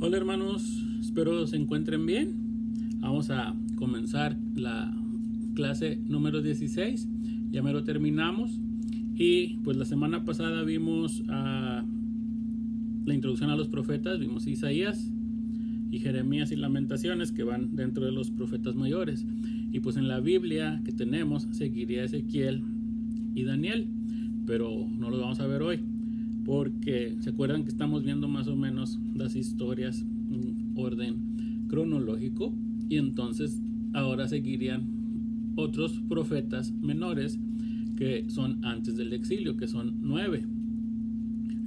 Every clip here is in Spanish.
Hola hermanos, espero se encuentren bien. Vamos a comenzar la clase número 16. Ya me lo terminamos. Y pues la semana pasada vimos la introducción a los profetas. Vimos Isaías y Jeremías y Lamentaciones, que van dentro de los profetas mayores. Y pues en la Biblia que tenemos seguiría Ezequiel y Daniel, pero no lo vamos a ver hoy, porque se acuerdan que estamos viendo más o menos las historias en orden cronológico, y entonces ahora seguirían otros profetas menores que son antes del exilio, que son 9.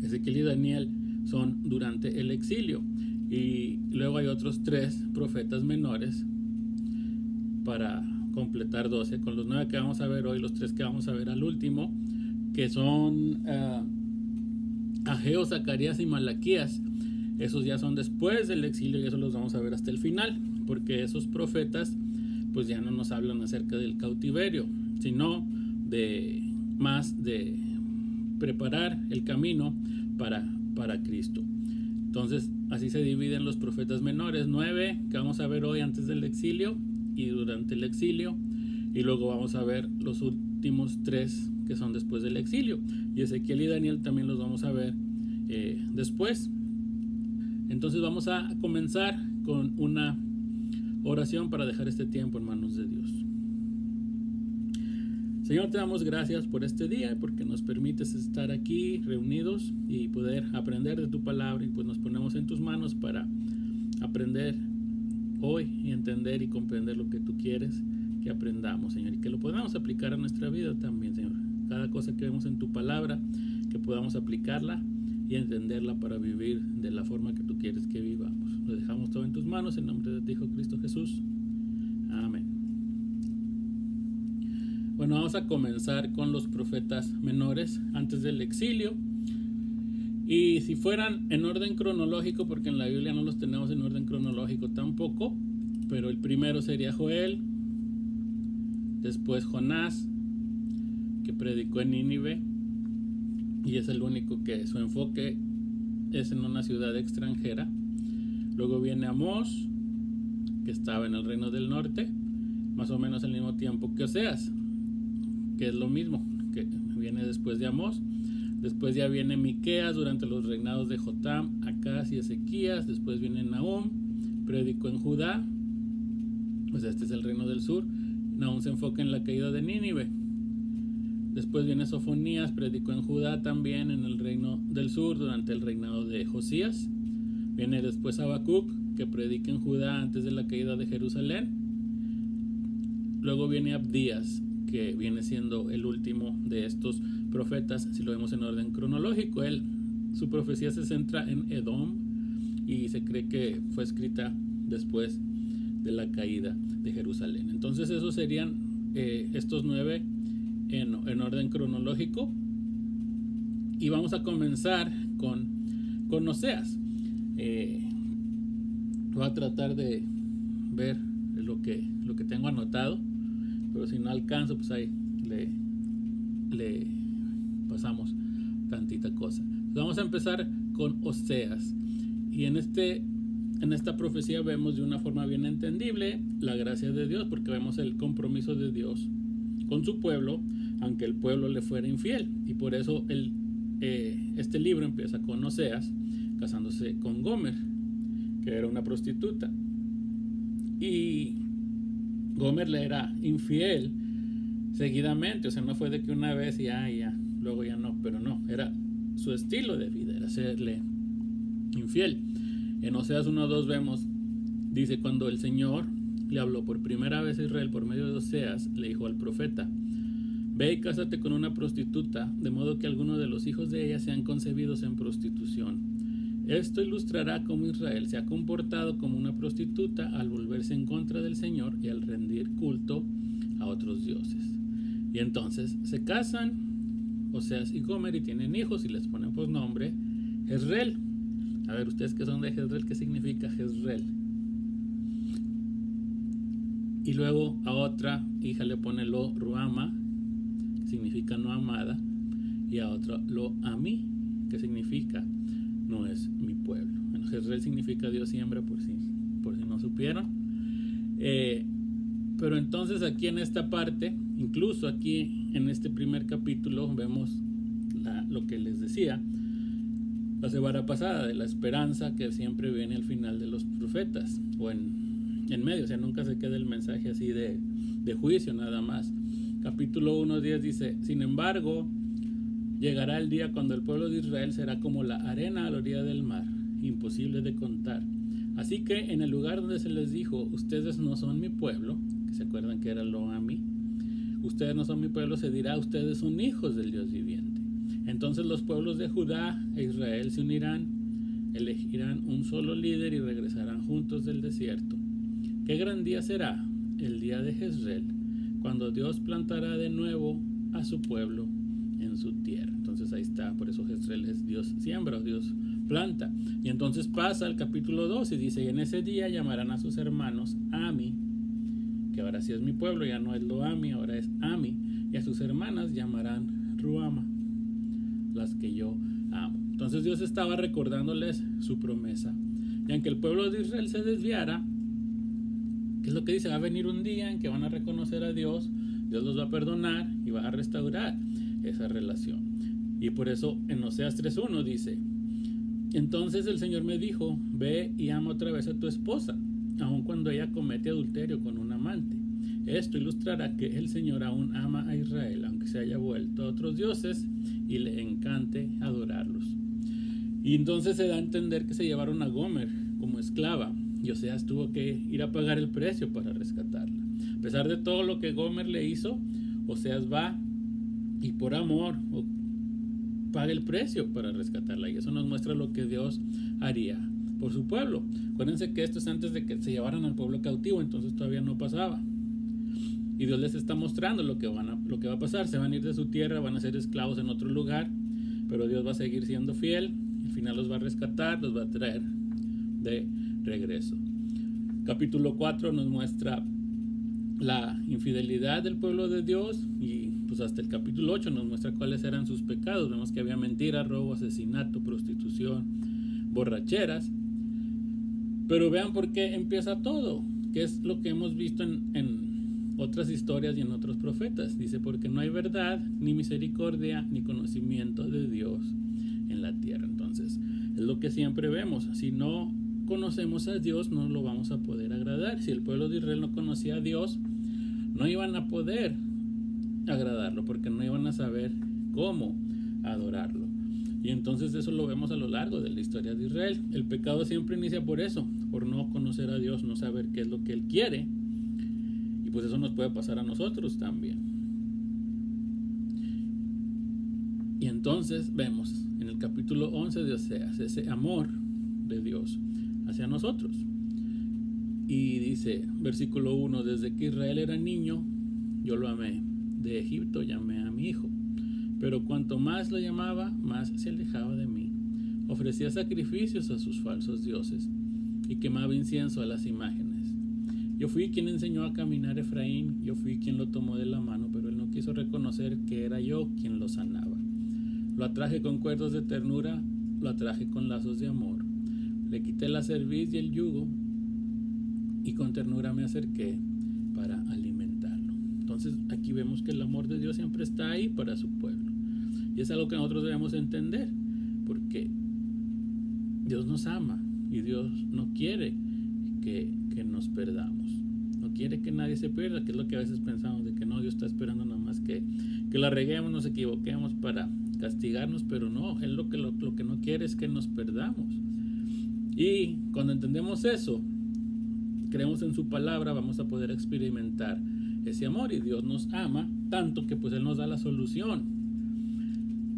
Ezequiel y Daniel son durante el exilio, y luego hay otros 3 profetas menores para completar 12, con los 9 que vamos a ver hoy, los 3 que vamos a ver al último, que son Ageo, Zacarías y Malaquías. Esos ya son después del exilio, y eso los vamos a ver hasta el final, porque esos profetas pues ya no nos hablan acerca del cautiverio, sino de más de preparar el camino para Cristo. Entonces así se dividen los profetas menores, 9 que vamos a ver hoy antes del exilio y durante el exilio, y luego vamos a ver los últimos 3 que son después del exilio, y Ezequiel y Daniel también los vamos a ver después. Entonces vamos a comenzar con una oración para dejar este tiempo en manos de Dios. Señor, te damos gracias por este día, porque nos permites estar aquí reunidos y poder aprender de tu palabra, y pues nos ponemos en tus manos para aprender hoy y entender y comprender lo que tú quieres que aprendamos, Señor, y que lo podamos aplicar a nuestra vida también, Señor. Cada cosa que vemos en tu palabra, que podamos aplicarla y entenderla para vivir de la forma que tú quieres que vivamos. Lo dejamos todo en tus manos, en nombre de tu Hijo Cristo Jesús. Amén. Bueno, vamos a comenzar con los profetas menores antes del exilio. Y si fueran en orden cronológico, porque en la Biblia no los tenemos en orden cronológico tampoco, pero el primero sería Joel, después Jonás, que predicó en Nínive, y es el único que su enfoque es en una ciudad extranjera. Luego viene Amós, que estaba en el reino del norte, más o menos al mismo tiempo que Oseas, que es lo mismo, que viene después de Amós. Después ya viene Miqueas durante los reinados de Jotam, Acaz y Ezequías. Después viene Nahum, predicó en Judá, pues este es el reino del sur. Nahum se enfoca en la caída de Nínive. Después viene Sofonías, predicó en Judá también, en el reino del sur, durante el reinado de Josías. Viene después Habacuc, que predica en Judá antes de la caída de Jerusalén. Luego viene Abdías, que viene siendo el último de estos profetas, si lo vemos en orden cronológico. Su profecía se centra en Edom, y se cree que fue escrita después de la caída de Jerusalén. Entonces esos serían estos 9 en orden cronológico, y vamos a comenzar con Oseas. Voy a tratar de ver lo que tengo anotado, pero si no alcanzo, pues ahí le pasamos tantita cosa. Entonces vamos a empezar con Oseas, y en esta profecía vemos de una forma bien entendible la gracia de Dios, porque vemos el compromiso de Dios con su pueblo, aunque el pueblo le fuera infiel. Y por eso este libro empieza con Oseas casándose con Gomer, que era una prostituta, y Gomer le era infiel seguidamente. O sea, no fue de que una vez y ya, luego ya no, pero no, era su estilo de vida, era serle infiel. En Oseas 1:2 vemos, dice: cuando el Señor le habló por primera vez a Israel por medio de Oseas, le dijo al profeta: ve y cásate con una prostituta, de modo que alguno de los hijos de ella sean concebidos en prostitución. Esto ilustrará cómo Israel se ha comportado como una prostituta al volverse en contra del Señor y al rendir culto a otros dioses. Y entonces se casan Oseas y Gomer, y tienen hijos, y les ponen por nombre Jezreel. A ver, ustedes que son de Jezreel, ¿qué significa Jezreel? Y luego a otra hija le pone Lo Ruama, que significa no amada, y a otra Lo Amí, que significa no es mi pueblo. Bueno, Jezreel significa Dios siembra, por si no supieron. Pero entonces aquí en esta parte, incluso aquí en este primer capítulo, vemos lo que les decía la semana pasada, de la esperanza que siempre viene al final de los profetas, o en medio, o sea, nunca se queda el mensaje así de juicio nada más. Capítulo 1:10 dice: sin embargo, llegará el día cuando el pueblo de Israel será como la arena a la orilla del mar, imposible de contar. Así que en el lugar donde se les dijo, ustedes no son mi pueblo, que se acuerdan que era lo a mí, ustedes no son mi pueblo, se dirá, ustedes son hijos del Dios viviente. Entonces los pueblos de Judá e Israel se unirán, elegirán un solo líder y regresarán juntos del desierto. ¿Qué gran día será el día de Jezreel, cuando Dios plantará de nuevo a su pueblo en su tierra? Entonces ahí está, por eso Jezreel es Dios siembra o Dios planta. Y entonces pasa al capítulo 2 y dice: y en ese día llamarán a sus hermanos Ami, que ahora sí es mi pueblo, ya no es lo Ami, ahora es Ami, y a sus hermanas llamarán Ruama, las que yo amo. Entonces Dios estaba recordándoles su promesa, y aunque el pueblo de Israel se desviara, ¿qué es lo que dice? Va a venir un día en que van a reconocer a Dios, Dios los va a perdonar y va a restaurar esa relación. Y por eso en Oseas 3:1 dice: entonces el Señor me dijo, ve y ama otra vez a tu esposa, aun cuando ella comete adulterio con un amante. Esto ilustrará que el Señor aún ama a Israel, aunque se haya vuelto a otros dioses y le encante adorarlos. Y entonces se da a entender que se llevaron a Gomer como esclava, y Oseas tuvo que ir a pagar el precio para rescatarla. A pesar de todo lo que Gomer le hizo, Oseas va y por amor paga el precio para rescatarla, y eso nos muestra lo que Dios haría por su pueblo. Acuérdense que esto es antes de que se llevaran al pueblo cautivo, entonces todavía no pasaba. Y Dios les está mostrando lo que va a pasar. Se van a ir de su tierra, van a ser esclavos en otro lugar, pero Dios va a seguir siendo fiel. Al final los va a rescatar, los va a traer de regreso. Capítulo 4 nos muestra la infidelidad del pueblo de Dios, y pues hasta el capítulo 8 nos muestra cuáles eran sus pecados. Vemos que había mentira, robo, asesinato, prostitución, borracheras. Pero vean por qué empieza todo, que es lo que hemos visto en otras historias y en otros profetas. Dice: porque no hay verdad, ni misericordia, ni conocimiento de Dios en la tierra. Entonces, es lo que siempre vemos. Si no conocemos a Dios, no lo vamos a poder agradar. Si el pueblo de Israel no conocía a Dios, no iban a poder agradarlo, porque no iban a saber cómo adorarlo. Y entonces eso lo vemos a lo largo de la historia de Israel. El pecado siempre inicia por eso, por no conocer a Dios, no saber qué es lo que Él quiere. Y pues eso nos puede pasar a nosotros también. Y entonces vemos en el capítulo 11 de Oseas ese amor de Dios hacia nosotros. Y dice, versículo 1: desde que Israel era niño, yo lo amé. De Egipto llamé a mi hijo. Pero cuanto más lo llamaba, más se alejaba de mí. Ofrecía sacrificios a sus falsos dioses y quemaba incienso a las imágenes. Yo fui quien enseñó a caminar a Efraín, yo fui quien lo tomó de la mano, pero él no quiso reconocer que era yo quien lo sanaba. Lo atraje con cuerdos de ternura, lo atraje con lazos de amor. Le quité la cerviz y el yugo, y con ternura me acerqué para alimentarlo. Entonces aquí vemos que el amor de Dios siempre está ahí para su pueblo. Y es algo que nosotros debemos entender, porque Dios nos ama y Dios no quiere que nos perdamos. No quiere que nadie se pierda, que es lo que a veces pensamos, de que no, Dios está esperando nada más que la reguemos, nos equivoquemos para castigarnos, pero no, Él lo que no quiere es que nos perdamos. Y cuando entendemos eso, creemos en su palabra, vamos a poder experimentar ese amor, y Dios nos ama tanto que pues Él nos da la solución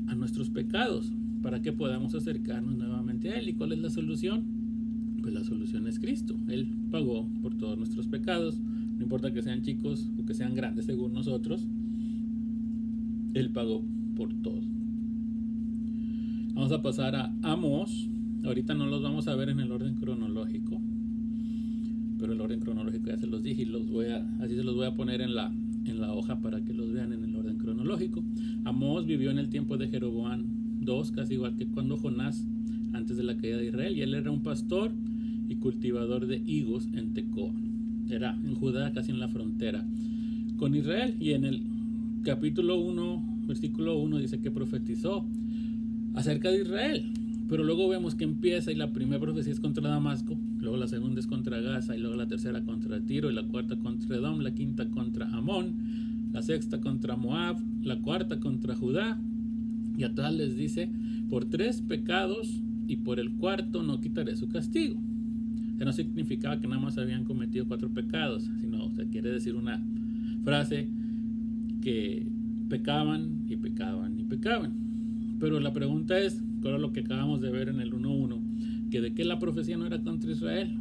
a nuestros pecados para que podamos acercarnos nuevamente a Él. ¿Y cuál es la solución? Pues la solución es Cristo. Él pagó por todos nuestros pecados, no importa que sean chicos o que sean grandes según nosotros, Él pagó por todo. Vamos a pasar a Amós. Ahorita no los vamos a ver en el orden cronológico, pero el orden cronológico ya se los dije, y así se los voy a poner en la hoja para que los vean en el orden cronológico. Amós vivió en el tiempo de Jeroboam II, casi igual que cuando Jonás antes de la caída de Israel, y él era un pastor y cultivador de higos en Tecoa. Era en Judá, casi en la frontera con Israel. Y en el capítulo 1, versículo 1 dice que profetizó acerca de Israel. Pero luego vemos que empieza y la primera profecía es contra Damasco, luego la segunda es contra Gaza, y luego la tercera contra Tiro, y la cuarta contra Edom, la quinta contra Amón, la sexta contra Moab, la cuarta contra Judá, y a todas les dice: por 3 pecados y por el cuarto no quitaré su castigo. O sea, no significaba que nada más habían cometido 4 pecados, sino, o sea, quiere decir una frase que pecaban y pecaban y pecaban. Pero la pregunta es, ¿cuál es lo que acabamos de ver en el 1.1? Que de qué la profecía no era contra Israel.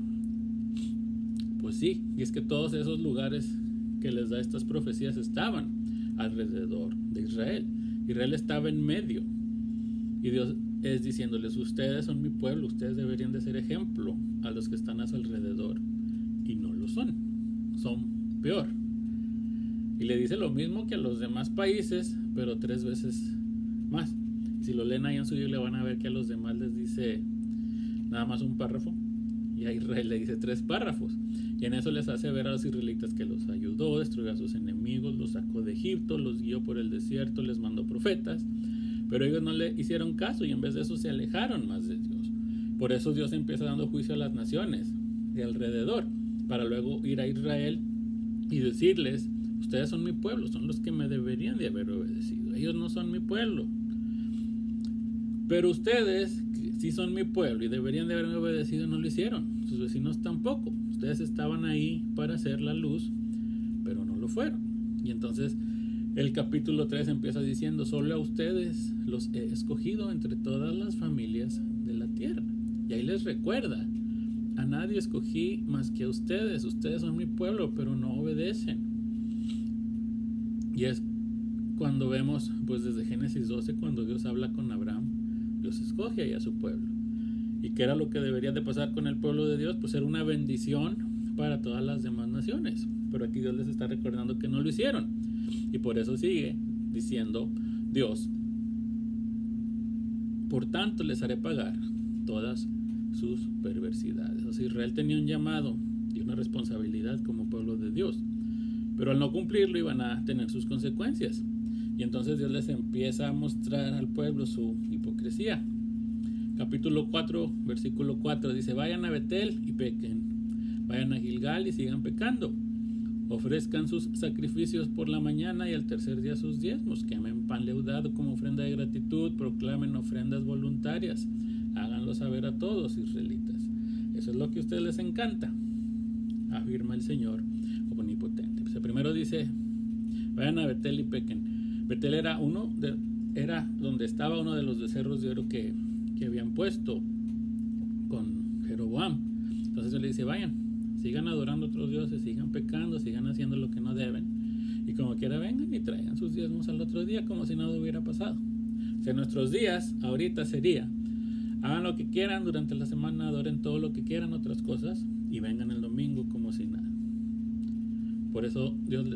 Pues sí, y es que todos esos lugares que les da estas profecías estaban alrededor de Israel. Israel estaba en medio, y Dios es diciéndoles: ustedes son mi pueblo, ustedes deberían de ser ejemplo a los que están a su alrededor, y no lo son peor. Y le dice lo mismo que a los demás países, pero 3 veces más. Si lo leen ahí en su Biblia van a ver que a los demás les dice nada más un párrafo, y a Israel le dice 3 párrafos. Y en eso les hace ver a los israelitas que los ayudó, destruyó a sus enemigos, los sacó de Egipto, los guió por el desierto, les mandó profetas. Pero ellos no le hicieron caso, y en vez de eso se alejaron más de Dios. Por eso Dios empieza dando juicio a las naciones de alrededor, para luego ir a Israel y decirles: ustedes son mi pueblo, son los que me deberían de haber obedecido. Ellos no son mi pueblo. Pero ustedes, que sí son mi pueblo y deberían de haberme obedecido, no lo hicieron. Sus vecinos tampoco. Ustedes estaban ahí para hacer la luz, pero no lo fueron. Y entonces el capítulo 3 empieza diciendo: solo a ustedes los he escogido entre todas las familias de la tierra. Y ahí les recuerda: a nadie escogí más que a ustedes. Ustedes son mi pueblo, pero no obedecen. Y es cuando vemos, pues desde Génesis 12, cuando Dios habla con Abraham, Dios escoge ahí a su pueblo. ¿Y qué era lo que debería de pasar con el pueblo de Dios? Pues era una bendición para todas las demás naciones. Pero aquí Dios les está recordando que no lo hicieron. Y por eso sigue diciendo Dios: por tanto les haré pagar todas sus perversidades. O sea, Israel tenía un llamado y una responsabilidad como pueblo de Dios, pero al no cumplirlo iban a tener sus consecuencias. Y entonces Dios les empieza a mostrar al pueblo su hipocresía. Capítulo 4, versículo 4 dice: vayan a Betel y pequen, vayan a Gilgal y sigan pecando, ofrezcan sus sacrificios por la mañana y al tercer día sus diezmos, quemen pan leudado como ofrenda de gratitud, proclamen ofrendas voluntarias, háganlo saber a todos, israelitas. Eso es lo que a ustedes les encanta, afirma el Señor omnipotente. Pues primero dice: vayan a Betel y pequen. Betel era donde estaba uno de los becerros de oro que habían puesto con Jeroboam. Entonces él le dice: vayan, sigan adorando a otros dioses, sigan pecando, sigan haciendo lo que no deben, y como quiera vengan y traigan sus diezmos al otro día como si nada hubiera pasado. O sea, nuestros días ahorita sería: hagan lo que quieran durante la semana, adoren todo lo que quieran, otras cosas, y vengan el domingo como si nada. Por eso Dios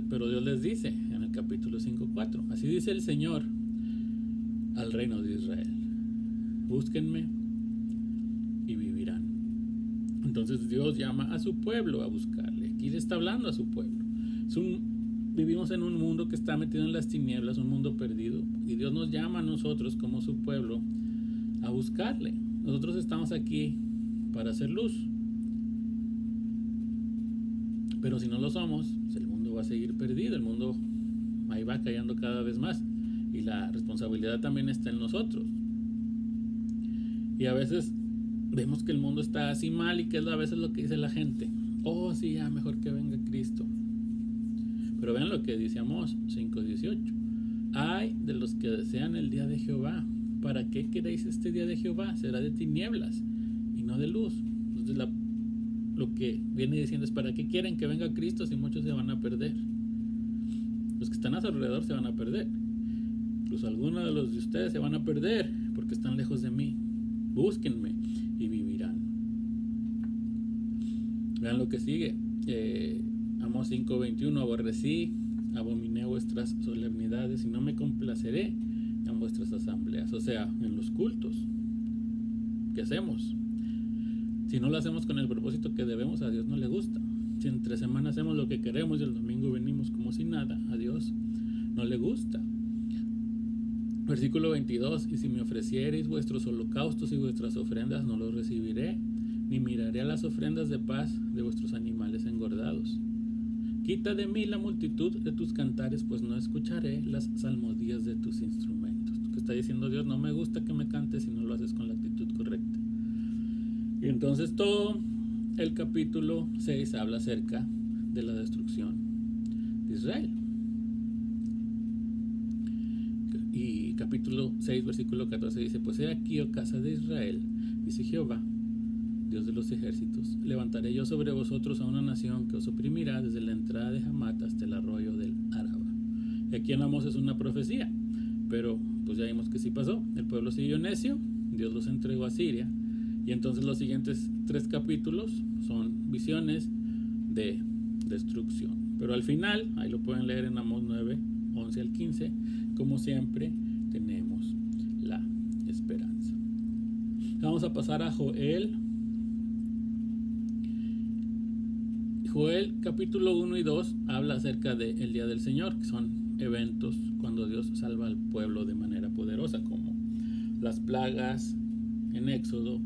les dice en el capítulo 5:4: así dice el Señor al reino de Israel: búsquenme y vivirán. Entonces Dios llama a su pueblo a buscarle. Aquí le está hablando a su pueblo. Vivimos en un mundo que está metido en las tinieblas, un mundo perdido, y Dios nos llama a nosotros como su pueblo a buscarle. Nosotros estamos aquí para hacer luz, pero si no lo somos, pues el mundo va a seguir perdido. El mundo ahí va cayendo cada vez más, y la responsabilidad también está en nosotros. Y a veces vemos que el mundo está así mal, y que es a veces lo que dice la gente: oh sí, ya mejor que venga Cristo. Pero vean lo que dice Amós 5:18: ay de los que desean el día de Jehová. ¿Para qué queréis este día de Jehová? Será de tinieblas y no de luz. Entonces lo que viene diciendo es: ¿para qué quieren que venga Cristo si muchos se van a perder? Los que están a su alrededor se van a perder. Incluso algunos de los de ustedes se van a perder porque están lejos de mí. Búsquenme y vivirán. Vean lo que sigue. Amós 5:21: aborrecí, abominé vuestras solemnidades y no me complaceré en vuestras asambleas. O sea, en los cultos. que hacemos. Si no lo hacemos con el propósito que debemos, a Dios no le gusta. Si entre semana hacemos lo que queremos y el domingo venimos como si nada, a Dios no le gusta. Versículo 22, y si me ofreciereis vuestros holocaustos y vuestras ofrendas, no los recibiré, ni miraré a las ofrendas de paz de vuestros animales engordados. Quita de mí la multitud de tus cantares, pues no escucharé las salmodías de tus instrumentos. Que está diciendo Dios, no me gusta que me cantes si no lo haces con la actitud correcta. Y entonces todo el capítulo 6 habla acerca de la destrucción de Israel. Y capítulo 6, versículo 14 dice, pues he aquí, oh casa de Israel, dice Jehová, Dios de los ejércitos, levantaré yo sobre vosotros a una nación que os oprimirá desde la entrada de Hamat hasta el arroyo del Araba. Y aquí en Amós es una profecía, pero pues ya vimos que sí pasó. El pueblo siguió necio, Dios los entregó a Siria, y entonces los siguientes 3 capítulos son visiones de destrucción. Pero al final, ahí lo pueden leer en Amós 9, 11 al 15, como siempre tenemos la esperanza. Vamos a pasar a Joel. Joel capítulo 1 y 2 habla acerca del día del Señor, que son eventos cuando Dios salva al pueblo de manera poderosa, como las plagas en Éxodo,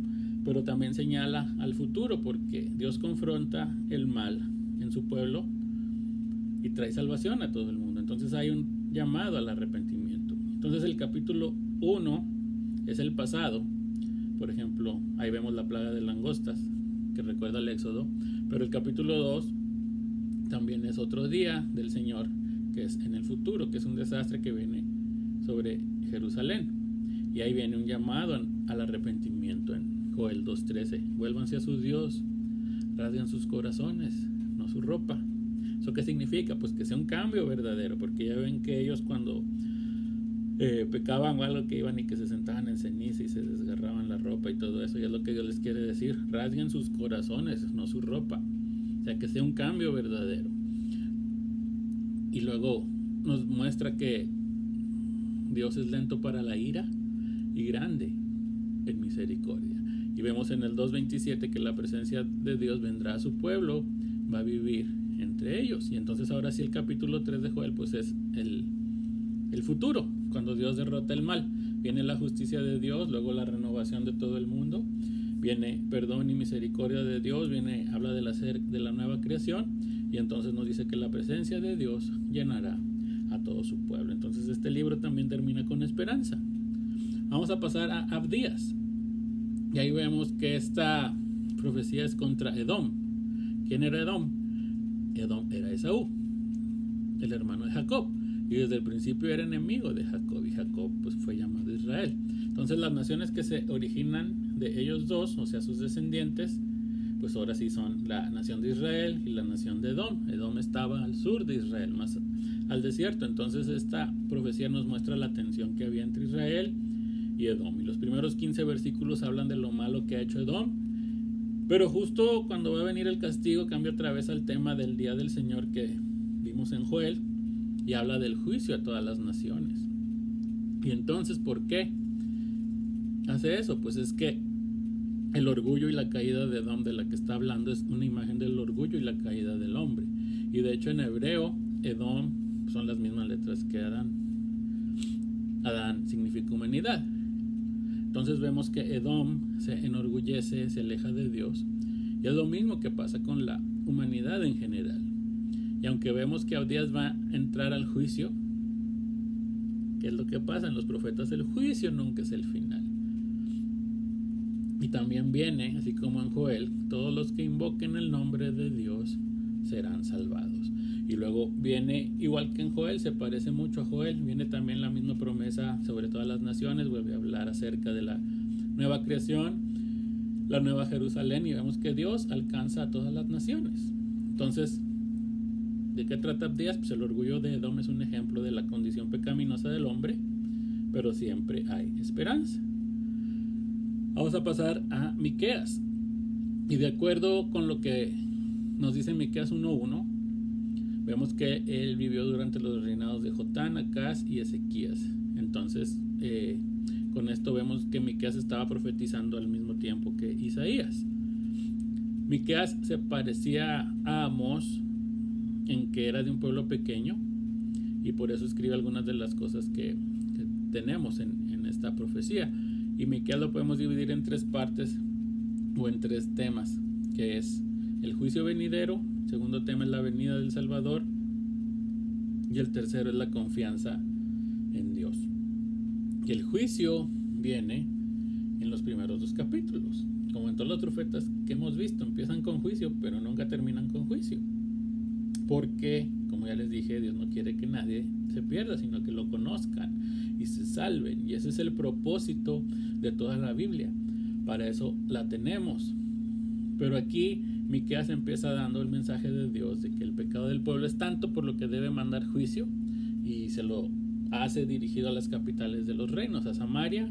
pero también señala al futuro, porque Dios confronta el mal en su pueblo y trae salvación a todo el mundo. Entonces hay un llamado al arrepentimiento. Entonces el capítulo 1 es el pasado. Por ejemplo, ahí vemos la plaga de langostas, que recuerda el Éxodo, pero el capítulo 2 también es otro día del Señor, que es en el futuro, que es un desastre que viene sobre Jerusalén. Y ahí viene un llamado al arrepentimiento en Joel 2:13. Vuélvanse a su Dios, rasguen sus corazones, no su ropa. ¿Eso qué significa? Pues que sea un cambio verdadero, porque ya ven que ellos cuando pecaban o algo, que iban y que se sentaban en ceniza y se desgarraban la ropa y todo eso, y es lo que Dios les quiere decir: rasguen sus corazones, no su ropa. O sea, que sea un cambio verdadero. Y luego nos muestra que Dios es lento para la ira y grande en misericordia. Y vemos en el 2:27 que la presencia de Dios vendrá a su pueblo, va a vivir entre ellos. Y entonces ahora sí el capítulo 3 de Joel pues es el futuro, cuando Dios derrota el mal. Viene la justicia de Dios, luego la renovación de todo el mundo, viene perdón y misericordia de Dios, habla de la nueva creación, y entonces nos dice que la presencia de Dios llenará a todo su pueblo. Entonces este libro también termina con esperanza. Vamos a pasar a Abdías, y ahí vemos que esta profecía es contra Edom. ¿Quién era Edom? Edom era Esaú, el hermano de Jacob, y desde el principio era enemigo de Jacob, y Jacob pues fue llamado Israel. Entonces las naciones que se originan de ellos dos, o sea sus descendientes, pues ahora sí son la nación de Israel y la nación de Edom. Edom estaba al sur de Israel, más al desierto. Entonces esta profecía nos muestra la tensión que había entre Israel y Edom, y los primeros 15 versículos hablan de lo malo que ha hecho Edom, pero justo cuando va a venir el castigo cambia otra vez al tema del día del Señor que vimos en Joel, y habla del juicio a todas las naciones. Y entonces, ¿por qué hace eso? Pues es que el orgullo y la caída de Edom de la que está hablando es una imagen del orgullo y la caída del hombre. Y de hecho en hebreo, Edom son las mismas letras que Adán. Adán significa humanidad. Entonces vemos que Edom se enorgullece, se aleja de Dios. Y es lo mismo que pasa con la humanidad en general. Y aunque vemos que Abdías va a entrar al juicio, ¿qué es lo que pasa en los profetas? El juicio nunca es el final. Y también viene, así como en Joel, todos los que invoquen el nombre de Dios serán salvados. Y luego viene, igual que en Joel, se parece mucho a Joel, viene también la misma promesa sobre todas las naciones, vuelve a hablar acerca de la nueva creación, la nueva Jerusalén, y vemos que Dios alcanza a todas las naciones. Entonces, ¿de qué trata Abdías? Pues el orgullo de Edom es un ejemplo de la condición pecaminosa del hombre, pero siempre hay esperanza. Vamos a pasar a Miqueas, y de acuerdo con lo que nos dice Miqueas 1:1, vemos que él vivió durante los reinados de Jotán, Acaz y Ezequías. Entonces con esto vemos que Miqueas estaba profetizando al mismo tiempo que Isaías. Miqueas se parecía a Amós en que era de un pueblo pequeño, y por eso escribe algunas de las cosas que tenemos en esta profecía. Y Miqueas lo podemos dividir en 3 partes o en 3 temas, que es el juicio venidero, el segundo tema es la venida del Salvador, y el tercero es la confianza en Dios. Y el juicio viene en los primeros 2 capítulos. Como en todos los profetas que hemos visto, empiezan con juicio, pero nunca terminan con juicio. Porque, como ya les dije, Dios no quiere que nadie se pierda, sino que lo conozcan y se salven. Y ese es el propósito de toda la Biblia. Para eso la tenemos. Pero aquí Miqueas empieza dando el mensaje de Dios de que el pecado del pueblo es tanto por lo que debe mandar juicio, y se lo hace dirigido a las capitales de los reinos, a Samaria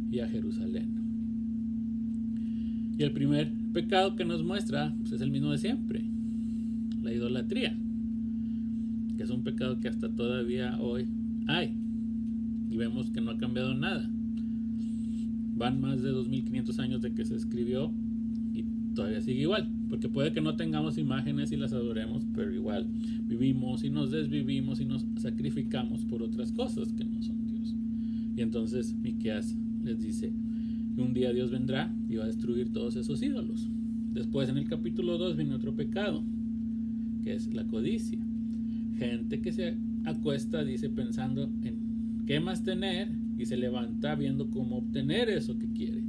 y a Jerusalén. Y el primer pecado que nos muestra pues, es el mismo de siempre: la idolatría, que es un pecado que hasta todavía hoy hay, y vemos que no ha cambiado nada. Van más de 2500 años de que se escribió y todavía sigue igual, porque puede que no tengamos imágenes y las adoremos, pero igual vivimos y nos desvivimos y nos sacrificamos por otras cosas que no son Dios. Y entonces Miqueas les dice que un día Dios vendrá y va a destruir todos esos ídolos. Después, en el capítulo 2, viene otro pecado, que es la codicia. Gente que se acuesta, dice, pensando en qué más tener, y se levanta viendo cómo obtener eso que quiere.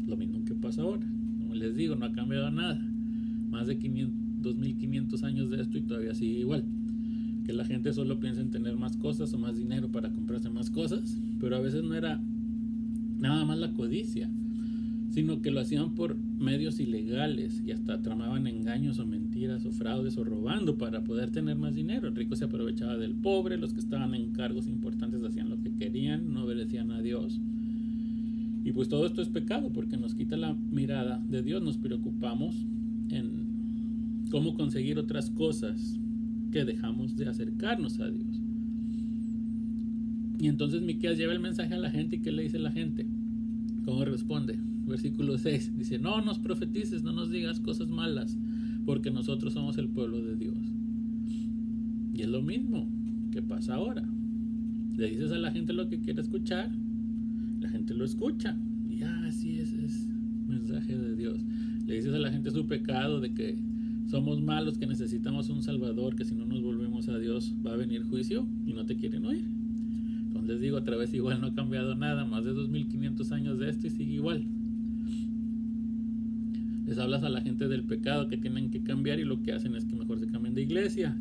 Lo mismo que pasa ahora. Como les digo, no ha cambiado nada. Más de 2500 años de esto y todavía sigue igual. Que la gente solo piensa en tener más cosas o más dinero para comprarse más cosas, pero a veces no era nada más la codicia, sino que lo hacían por medios ilegales y hasta tramaban engaños o mentiras o fraudes o robando para poder tener más dinero. El rico se aprovechaba del pobre, los que estaban en cargos importantes hacían lo que querían, no obedecían a Dios. Y pues todo esto es pecado porque nos quita la mirada de Dios, nos preocupamos en cómo conseguir otras cosas que dejamos de acercarnos a Dios. Y entonces Miqueas lleva el mensaje a la gente. ¿Y qué le dice la gente? ¿Cómo responde? Versículo 6 dice: no nos profetices, no nos digas cosas malas, porque nosotros somos el pueblo de Dios. Y es lo mismo que pasa ahora. Le dices a la gente lo que quiere escuchar, la gente lo escucha, y así es mensaje de Dios. Le dices a la gente su pecado, de que somos malos, que necesitamos un Salvador, que si no nos volvemos a Dios va a venir juicio, y no te quieren oír. Entonces les digo otra vez, igual no ha cambiado nada, más de 2500 años de esto y sigue igual. Les hablas a la gente del pecado, que tienen que cambiar, y lo que hacen es que mejor se cambien de iglesia,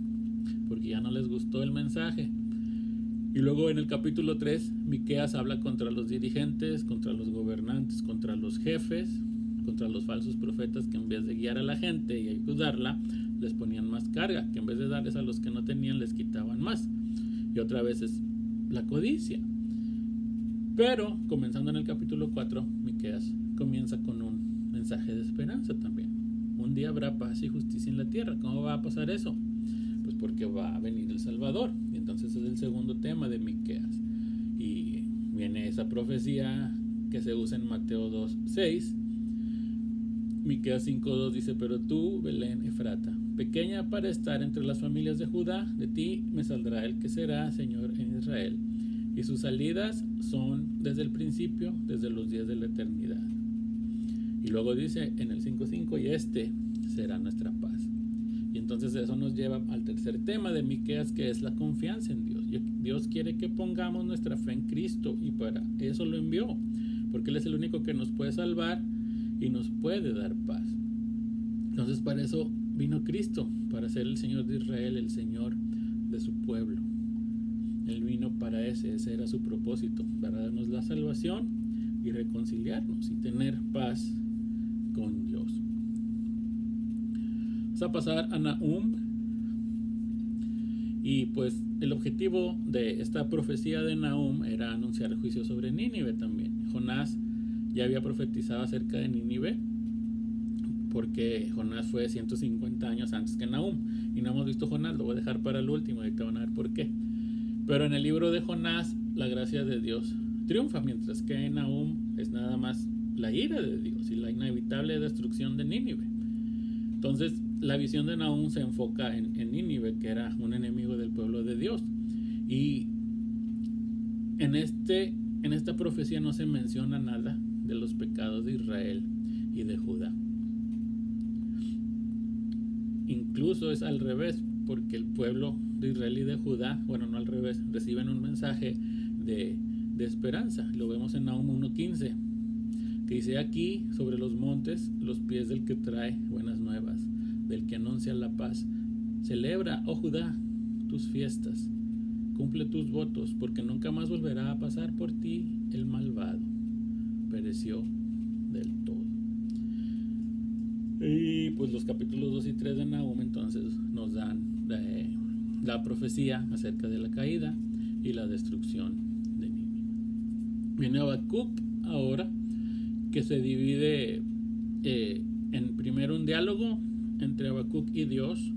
porque ya no les gustó el mensaje. Y luego en el capítulo 3, Miqueas habla contra los dirigentes, contra los gobernantes, contra los jefes, contra los falsos profetas que en vez de guiar a la gente y ayudarla, les ponían más carga, que en vez de darles a los que no tenían, les quitaban más. Y otra vez es la codicia. Pero comenzando en el capítulo 4, Miqueas comienza con un mensaje de esperanza también. Un día habrá paz y justicia en la tierra. ¿Cómo va a pasar eso? Pues porque va a venir el Salvador. Y entonces es el segundo tema de Miqueas. Y viene esa profecía que se usa en Mateo 2:6. Miqueas 5:2 dice: pero tú, Belén Efrata, pequeña para estar entre las familias de Judá, de ti me saldrá el que será Señor en Israel, y sus salidas son desde el principio, desde los días de la eternidad. Y luego dice en el 5:5: y este será nuestra paz. Y entonces eso nos lleva al tercer tema de Miqueas, que es la confianza en Dios. Dios quiere que pongamos nuestra fe en Cristo, y para eso lo envió, porque Él es el único que nos puede salvar y nos puede dar paz. Entonces para eso vino Cristo, para ser el Señor de Israel, el Señor de su pueblo. Él vino para ese era su propósito, para darnos la salvación y reconciliarnos y tener paz con Dios. Vamos a pasar a Nahum. Y pues el objetivo de esta profecía de Nahum era anunciar el juicio sobre Nínive también. Jonás ya había profetizado acerca de Nínive, porque Jonás fue 150 años antes que Nahum. Y no hemos visto Jonás, lo voy a dejar para el último, ahorita van a ver por qué. Pero en el libro de Jonás, la gracia de Dios triunfa, mientras que en Nahum es nada más la ira de Dios y la inevitable destrucción de Nínive. Entonces, la visión de Nahum se enfoca en Nínive, que era un enemigo del pueblo de Dios. Y en esta profecía no se menciona nada de los pecados de Israel y de Judá. Incluso es al revés, porque el pueblo de Israel y de Judá, bueno, no al revés, reciben un mensaje de esperanza. Lo vemos en Nahum 1:15, que dice: aquí sobre los montes los pies del que trae buenas nuevas, del que anuncia la paz. Celebra, oh Judá, tus fiestas, cumple tus votos, porque nunca más volverá a pasar por ti el malvado. Pereció del todo. Y pues los capítulos 2 y 3 de Nahum entonces nos dan la profecía acerca de la caída y la destrucción de Nínive. Viene Habacuc ahora, que se divide en primero un diálogo entre Habacuc y Dios,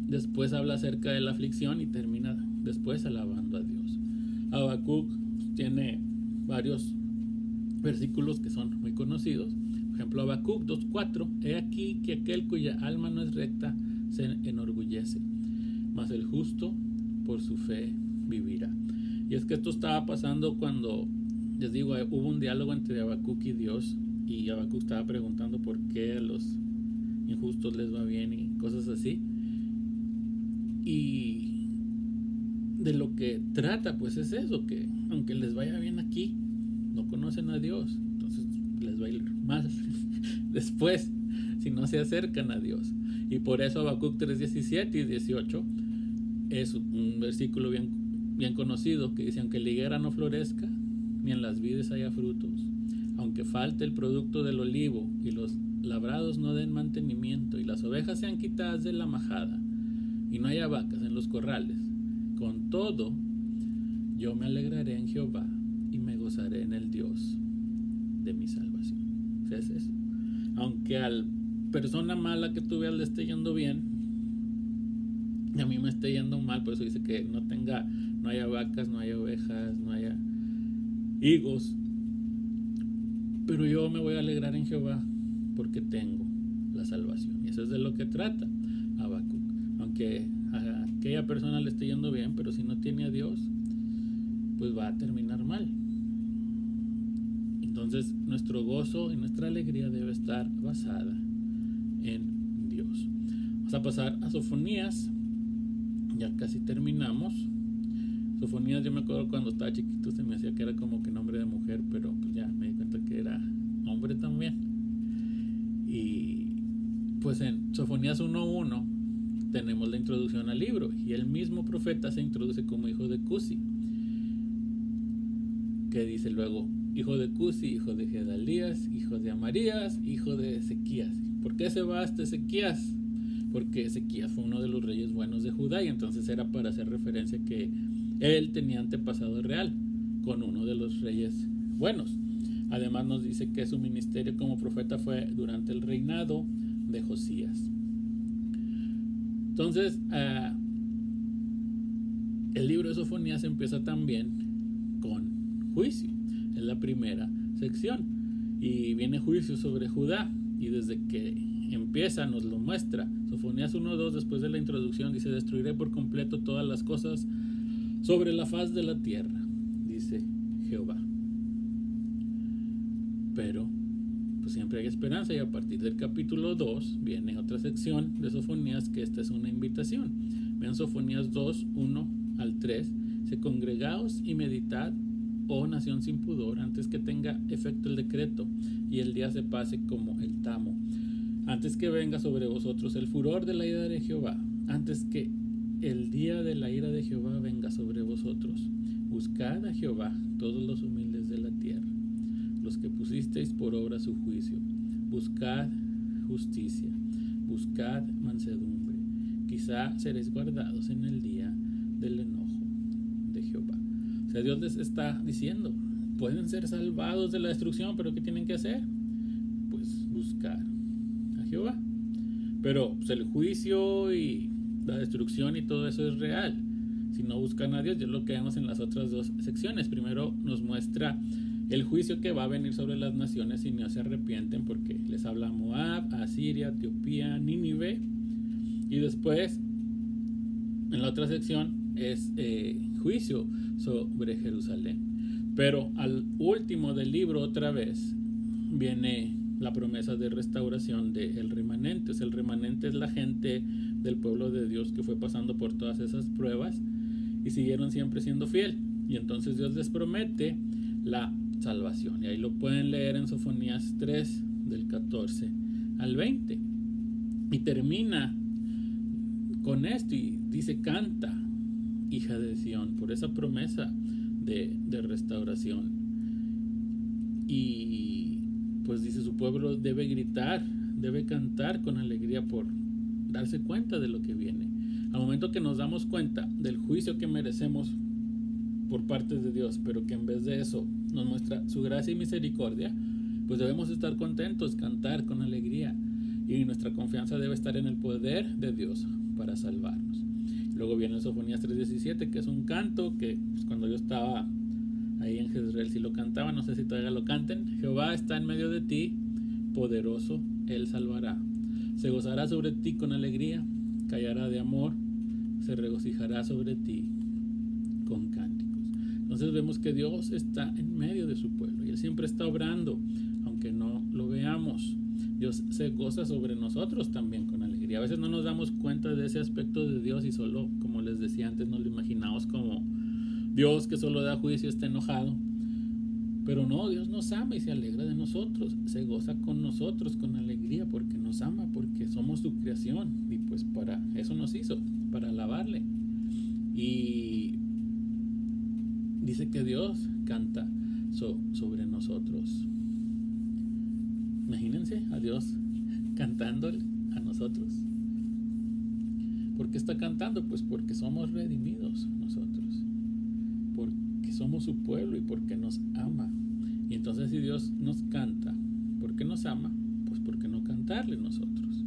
después habla acerca de la aflicción y termina después alabando a Dios. Habacuc tiene varios versículos que son muy conocidos. Por ejemplo, Habacuc 2:4: he aquí que aquel cuya alma no es recta se enorgullece, mas el justo por su fe vivirá. Y es que esto estaba pasando cuando, les digo, hubo un diálogo entre Habacuc y Dios, y Habacuc estaba preguntando por qué a los injustos les va bien y cosas así. Y de lo que trata pues es eso, que aunque les vaya bien aquí, no conocen a Dios, entonces les va a ir mal después si no se acercan a Dios. Y por eso Habacuc 3:17 y 18 es un versículo bien conocido, que dice: aunque la higuera no florezca ni en las vides haya frutos, aunque falte el producto del olivo y los labrados no den mantenimiento y las ovejas sean quitadas de la majada y no haya vacas en los corrales, con todo yo me alegraré en Jehová y me gozaré en el Dios de mi salvación. O sea, es eso. Aunque al persona mala que tú veas le esté yendo bien y a mí me esté yendo mal, por eso dice que no haya vacas, no haya ovejas, no haya higos, pero yo me voy a alegrar en Jehová porque tengo la salvación. Y eso es de lo que trata Habacuc. Aunque a aquella persona le esté yendo bien, pero si no tiene a Dios, pues va a terminar mal. Entonces nuestro gozo y nuestra alegría debe estar basada en Dios. Vamos a pasar a Sofonías. Ya casi terminamos. Sofonías, yo me acuerdo cuando estaba chiquito se me hacía que era como que nombre de mujer, pero pues ya me di cuenta que era hombre también. Y pues en Sofonías 1:1 tenemos la introducción al libro, y el mismo profeta se introduce como hijo de Cusi, que dice luego: hijo de Cusi, hijo de Gedalías, hijo de Amarías, hijo de Ezequías. ¿Por qué se va hasta Ezequías? Porque Ezequías fue uno de los reyes buenos de Judá, y entonces era para hacer referencia que él tenía antepasado real con uno de los reyes buenos. Además nos dice que su ministerio como profeta fue durante el reinado de Josías. Entonces el libro de Sofonías empieza también con juicio. Es la primera sección y viene juicio sobre Judá, y desde que empieza nos lo muestra. Sofonías 1:2, después de la introducción, dice: destruiré por completo todas las cosas sobre la faz de la tierra, dice Jehová. Pero pues siempre hay esperanza, y a partir del capítulo 2 viene otra sección de Sofonías, que esta es una invitación. Vean Sofonías 2:1-3: se congregaos y meditad, oh nación sin pudor, antes que tenga efecto el decreto y el día se pase como el tamo, antes que venga sobre vosotros el furor de la ira de Jehová, antes que el día de la ira de Jehová venga sobre vosotros. Buscad a Jehová todos los humildes de la tierra, los que pusisteis por obra su juicio. Buscad justicia, buscad mansedumbre, quizá seréis guardados en el día del enojo de Jehová. O sea, Dios les está diciendo: pueden ser salvados de la destrucción, pero ¿qué tienen que hacer? Pues buscar a Jehová. Pero pues, el juicio y la destrucción y todo eso es real, si no buscan a Dios. Y es lo que vemos en las otras dos secciones. Primero nos muestra el juicio que va a venir sobre las naciones si no se arrepienten, porque les habla a Moab, a Siria, Etiopía, Nínive. Y después, en la otra sección, es juicio sobre Jerusalén. Pero al último del libro, otra vez, viene la promesa de restauración del remanente. O sea, el remanente es la gente del pueblo de Dios que fue pasando por todas esas pruebas y siguieron siempre siendo fiel. Y entonces Dios les promete la salvación. Y ahí lo pueden leer en Sofonías 3, del 14 al 20. Y termina con esto y dice: canta, hija de Sión, por esa promesa de restauración. Y pues dice, su pueblo debe gritar, debe cantar con alegría por darse cuenta de lo que viene. Al momento que nos damos cuenta del juicio que merecemos por parte de Dios, pero que en vez de eso nos muestra su gracia y misericordia, pues debemos estar contentos, cantar con alegría, y nuestra confianza debe estar en el poder de Dios para salvarnos. Luego viene Sofonías 3:17, que es un canto que pues, cuando yo estaba ahí en Jezreel sí lo cantaba, no sé si todavía lo canten. Jehová está en medio de ti, poderoso, él salvará. Se gozará sobre ti con alegría, callará de amor, se regocijará sobre ti con cánticos. Entonces vemos que Dios está en medio de su pueblo y Él siempre está obrando, aunque no lo veamos. Dios se goza sobre nosotros también con alegría. A veces no nos damos cuenta de ese aspecto de Dios y solo, como les decía antes, nos lo imaginamos como Dios que solo da juicio y está enojado. Pero no, Dios nos ama y se alegra de nosotros, se goza con nosotros con alegría porque nos ama, porque somos su creación y pues para eso nos hizo, para alabarle. Y dice que Dios canta sobre nosotros. Imagínense a Dios cantándole a nosotros. ¿Por qué está cantando? Pues porque somos redimidos nosotros, porque somos su pueblo y porque nos ama. Y entonces si Dios nos canta porque nos ama, pues porque no cantarle nosotros.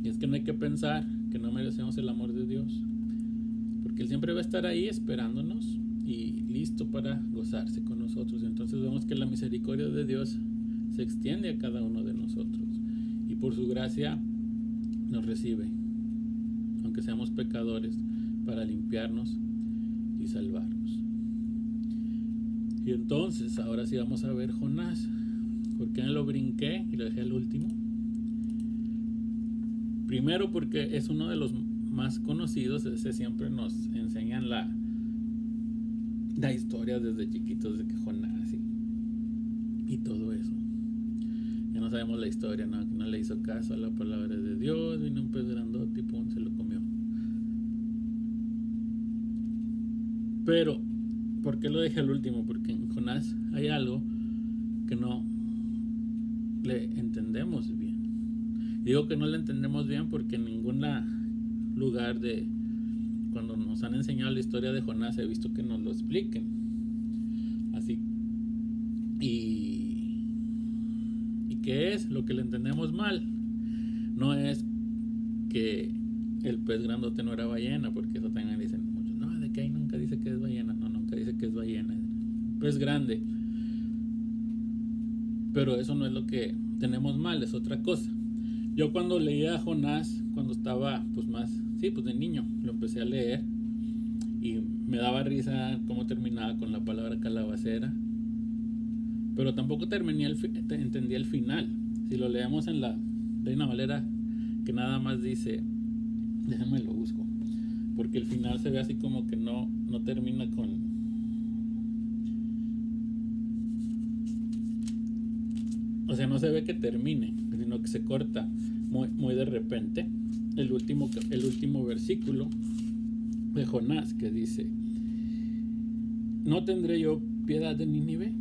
Y es que no hay que pensar que no merecemos el amor de Dios, porque Él siempre va a estar ahí esperándonos y listo para gozarse con nosotros. Entonces vemos que la misericordia de Dios se extiende a cada uno de nosotros y por su gracia nos recibe, aunque seamos pecadores, para limpiarnos y salvarnos. Y entonces ahora sí vamos a ver Jonás. ¿Por qué lo brinqué y lo dejé al último? Primero porque es uno de los más conocidos. Ese siempre nos enseñan la historia desde chiquitos de que Jonás y todo eso. Ya no sabemos la historia, ¿no? Que no le hizo caso a la palabra de Dios, vino un pez grandote y pum, se lo comió. Pero ¿por qué lo dejé al último? Porque en Jonás hay algo que no le entendemos bien. Digo que no le entendemos bien porque en ningún lugar de cuando nos han enseñado la historia de Jonás he visto que nos lo expliquen. Así. ¿Y qué es lo que le entendemos mal? No es que el pez grandote no era ballena, porque eso también dicen muchos. No, de que ahí nunca dice que es ballena. No, nunca dice que es ballena. Pez grande. Pero eso no es lo que tenemos mal, es otra cosa. Yo cuando leía a Jonás, cuando estaba pues de niño, lo empecé a leer y me daba risa cómo terminaba con la palabra calabacera, pero tampoco entendía el final. Si lo leemos en la Reina Valera, que nada más dice, déjenme lo busco, porque el final se ve así como que no termina con, o sea, no se ve que termine, sino que se corta muy de repente. El último versículo de Jonás, que dice: ¿no tendré yo piedad de Nínive,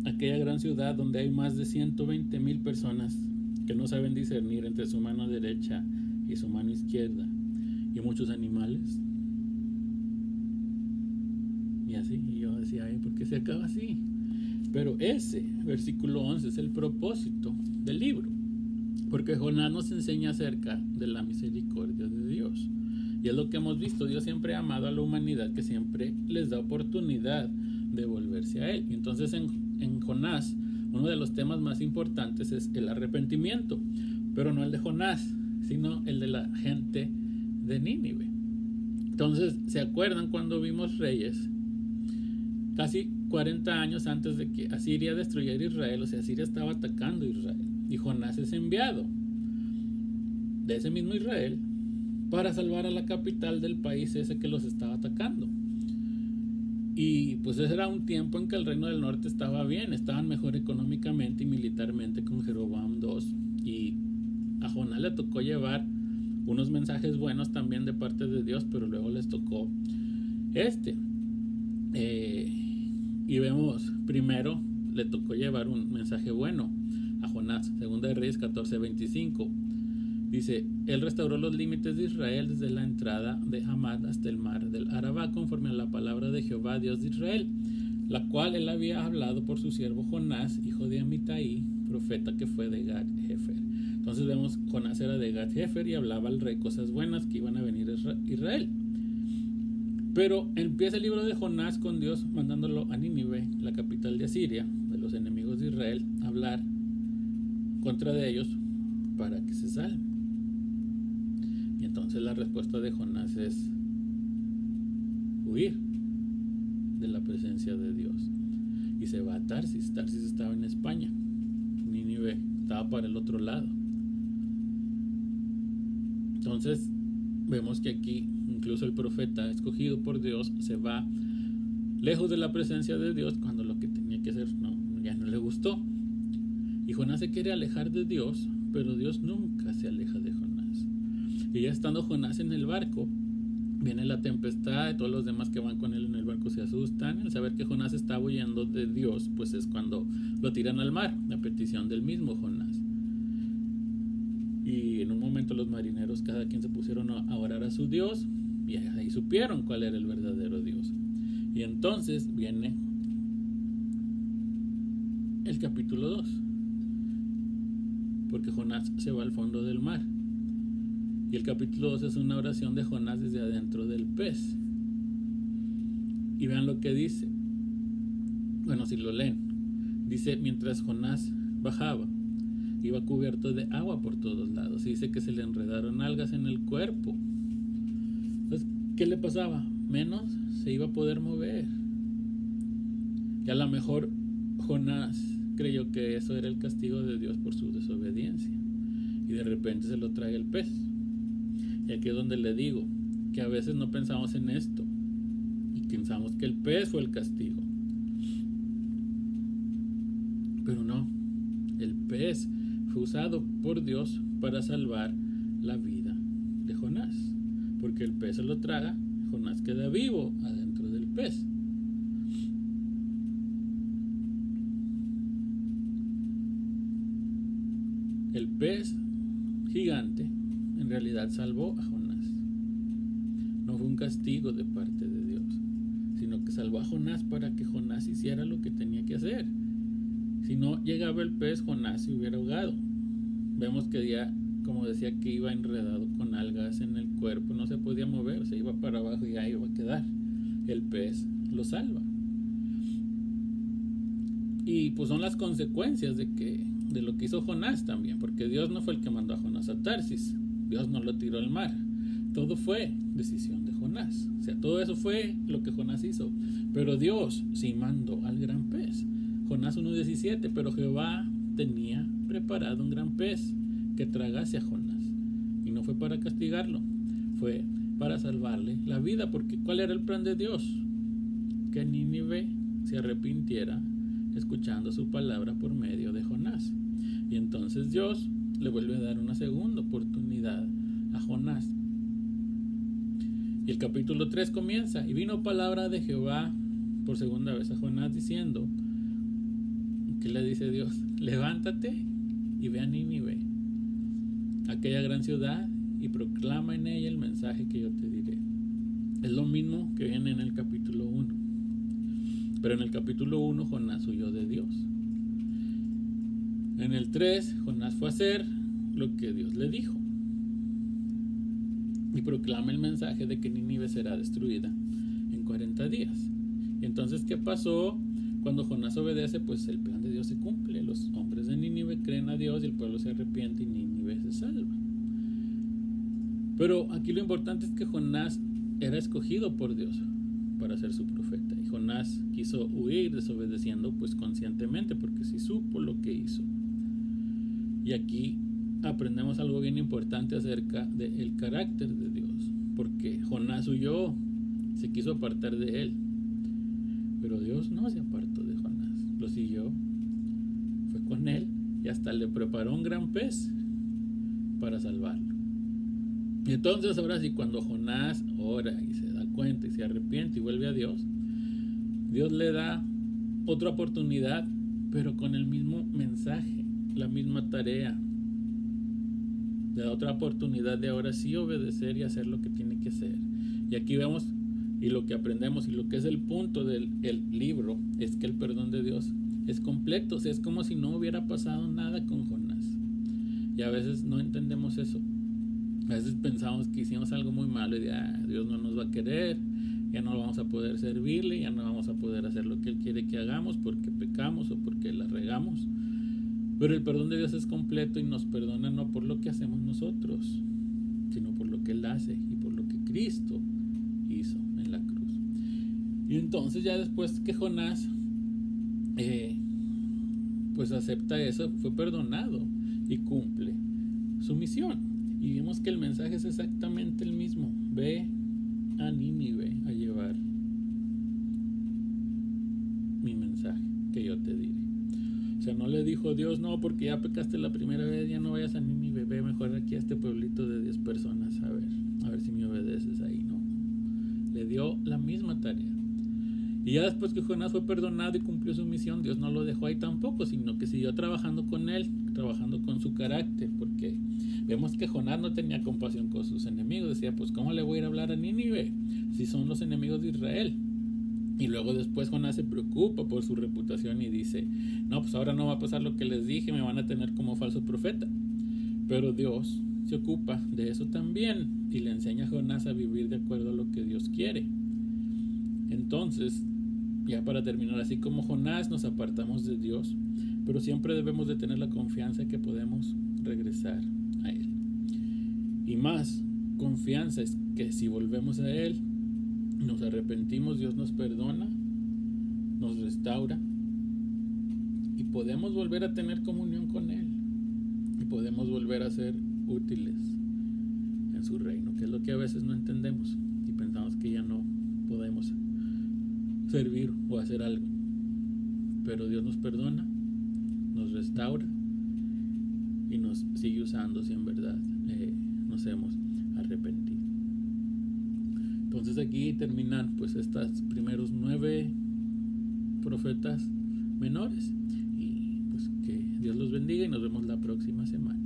aquella gran ciudad donde hay más de 120,000 personas que no saben discernir entre su mano derecha y su mano izquierda, y muchos animales? Y así, y yo decía, ¿por qué se acaba así? Pero ese versículo 11 es el propósito del libro, porque Jonás nos enseña acerca de la misericordia de Dios. Y es lo que hemos visto, Dios siempre ha amado a la humanidad, que siempre les da oportunidad de volverse a Él. Y entonces en Jonás, uno de los temas más importantes es el arrepentimiento, pero no el de Jonás, sino el de la gente de Nínive. Entonces, ¿se acuerdan cuando vimos Reyes? Casi 40 años antes de que Asiria destruyera Israel, o sea, Asiria estaba atacando Israel. Y Jonás es enviado de ese mismo Israel para salvar a la capital del país ese que los estaba atacando. Y pues ese era un tiempo en que el reino del norte estaba bien, estaban mejor económicamente y militarmente con Jeroboam II. Y a Jonás le tocó llevar unos mensajes buenos también de parte de Dios, pero luego les tocó y vemos, primero le tocó llevar un mensaje bueno a Jonás. Segunda de Reyes 14:25 dice: él restauró los límites de Israel desde la entrada de Hamad hasta el mar del Arabá, conforme a la palabra de Jehová, Dios de Israel, la cual él había hablado por su siervo Jonás, hijo de Amitai, profeta que fue de Gat-Hefer. Entonces vemos, Jonás era de Gat-Hefer y hablaba al rey cosas buenas que iban a venir a Israel. Pero empieza el libro de Jonás con Dios mandándolo a Nínive, la capital de Asiria, de los enemigos de Israel, a hablar contra de ellos para que se salven. Y entonces la respuesta de Jonás es huir de la presencia de Dios. Y se va a Tarsis. Tarsis estaba en España. Nínive estaba para el otro lado. Entonces vemos que aquí incluso el profeta escogido por Dios se va lejos de la presencia de Dios cuando lo que tenía que hacer ya no le gustó. Y Jonás se quiere alejar de Dios, pero Dios nunca se aleja de Jonás. Y ya estando Jonás en el barco, viene la tempestad y todos los demás que van con él en el barco se asustan. El saber que Jonás está huyendo de Dios, pues es cuando lo tiran al mar, a petición del mismo Jonás. Y en un momento los marineros, cada quien se pusieron a orar a su Dios, y ahí supieron cuál era el verdadero Dios. Y entonces viene el capítulo 2, porque Jonás se va al fondo del mar. Y el capítulo 2 es una oración de Jonás desde adentro del pez. Y vean lo que dice. Bueno, si lo leen, dice: mientras Jonás bajaba, iba cubierto de agua por todos lados. Y dice que se le enredaron algas en el cuerpo. Entonces, ¿qué le pasaba? Menos se iba a poder mover. Y a lo mejor Jonás creyó que eso era el castigo de Dios por su desobediencia. Y de repente se lo trae el pez. Y aquí es donde le digo que a veces no pensamos en esto. Y pensamos que el pez fue el castigo. Pero no. El pez fue usado por Dios para salvar la vida de Jonás. Porque el pez se lo traga, Jonás queda vivo adentro del pez. El pez gigante en realidad salvó a Jonás. No fue un castigo de parte de Dios, sino que salvó a Jonás para que Jonás hiciera lo que tenía que hacer. Si no llegaba el pez, Jonás se hubiera ahogado. Vemos que ya, como decía, que iba enredado con algas en el cuerpo, no se podía mover, se iba para abajo y ahí iba a quedar. El pez lo salva. Y pues son las consecuencias de lo que hizo Jonás también, porque Dios no fue el que mandó a Jonás a Tarsis, Dios no lo tiró al mar, todo fue decisión de Jonás. O sea, todo eso fue lo que Jonás hizo, pero Dios sí mandó al gran pez. Jonás 1:17, pero Jehová tenía preparado un gran pez que tragase a Jonás, y no fue para castigarlo, fue para salvarle la vida, porque ¿cuál era el plan de Dios? Que Nínive se arrepintiera escuchando su palabra por medio de Jonás. Y entonces Dios le vuelve a dar una segunda oportunidad a Jonás. Y el capítulo 3 comienza: y vino palabra de Jehová por segunda vez a Jonás diciendo, ¿qué le dice Dios? Levántate y ve a Nínive, aquella gran ciudad, y proclama en ella el mensaje que yo te diré. Es lo mismo que viene en el capítulo 1. Pero en el capítulo 1 Jonás huyó de Dios. En el 3 Jonás fue a hacer lo que Dios le dijo. y proclama el mensaje de que Nínive será destruida en 40 días. Y entonces, ¿qué pasó? Cuando Jonás obedece, pues el plan de Dios se cumple. Los hombres de Nínive creen a Dios y el pueblo se arrepiente y Nínive se salva. Pero aquí lo importante es que Jonás era escogido por Dios para ser su profeta. Y Jonás quiso huir desobedeciendo pues conscientemente, porque sí supo lo que hizo. Y aquí aprendemos algo bien importante acerca del carácter de Dios, porque Jonás huyó, se quiso apartar de él, pero Dios no se apartó de Jonás, lo siguió, fue con él y hasta le preparó un gran pez para salvarlo. Y entonces ahora sí, cuando Jonás ora y se da cuenta y se arrepiente y vuelve a Dios, Dios le da otra oportunidad, pero con el mismo mensaje, la misma tarea. Le da otra oportunidad de ahora sí obedecer y hacer lo que tiene que hacer. Y aquí vemos, y lo que aprendemos, y lo que es el punto del libro, es que el perdón de Dios es completo. O sea, es como si no hubiera pasado nada con Jonás. Y a veces no entendemos eso. A veces pensamos que hicimos algo muy malo y Dios no nos va a querer, ya no vamos a poder servirle, ya no vamos a poder hacer lo que Él quiere que hagamos porque pecamos o porque la regamos. Pero el perdón de Dios es completo y nos perdona no por lo que hacemos nosotros, sino por lo que Él hace y por lo que Cristo hizo en la cruz. Y entonces ya después que Jonás pues acepta eso, fue perdonado y cumple su misión. Y vemos que el mensaje es exactamente el mismo. Ve a Nínive a llevar mi mensaje que yo te diré. O sea, no le dijo Dios, no, porque ya pecaste la primera vez, ya no vayas a Nínive, ve mejor aquí a este pueblito de 10 personas, a ver si me obedeces ahí, no. Le dio la misma tarea. Y ya después que Jonás fue perdonado y cumplió su misión, Dios no lo dejó ahí tampoco, sino que siguió trabajando con él, trabajando con su carácter, porque vemos que Jonás no tenía compasión con sus enemigos. Decía, pues ¿cómo le voy a ir a hablar a Nínive si son los enemigos de Israel? Y luego después Jonás se preocupa por su reputación y dice, no, pues ahora no va a pasar lo que les dije, me van a tener como falso profeta. Pero Dios se ocupa de eso también y le enseña a Jonás a vivir de acuerdo a lo que Dios quiere. Entonces, ya para terminar, así como Jonás nos apartamos de Dios, pero siempre debemos de tener la confianza que podemos regresar a Él. Y más confianza es que si volvemos a Él, nos arrepentimos, Dios nos perdona, nos restaura y podemos volver a tener comunión con Él y podemos volver a ser útiles en su reino, que es lo que a veces no entendemos y pensamos que ya no podemos servir o hacer algo. Pero Dios nos perdona, nos restaura y nos sigue usando si en verdad nos hemos arrepentido. Entonces aquí terminan pues estos primeros 9 profetas menores y pues que Dios los bendiga y nos vemos la próxima semana.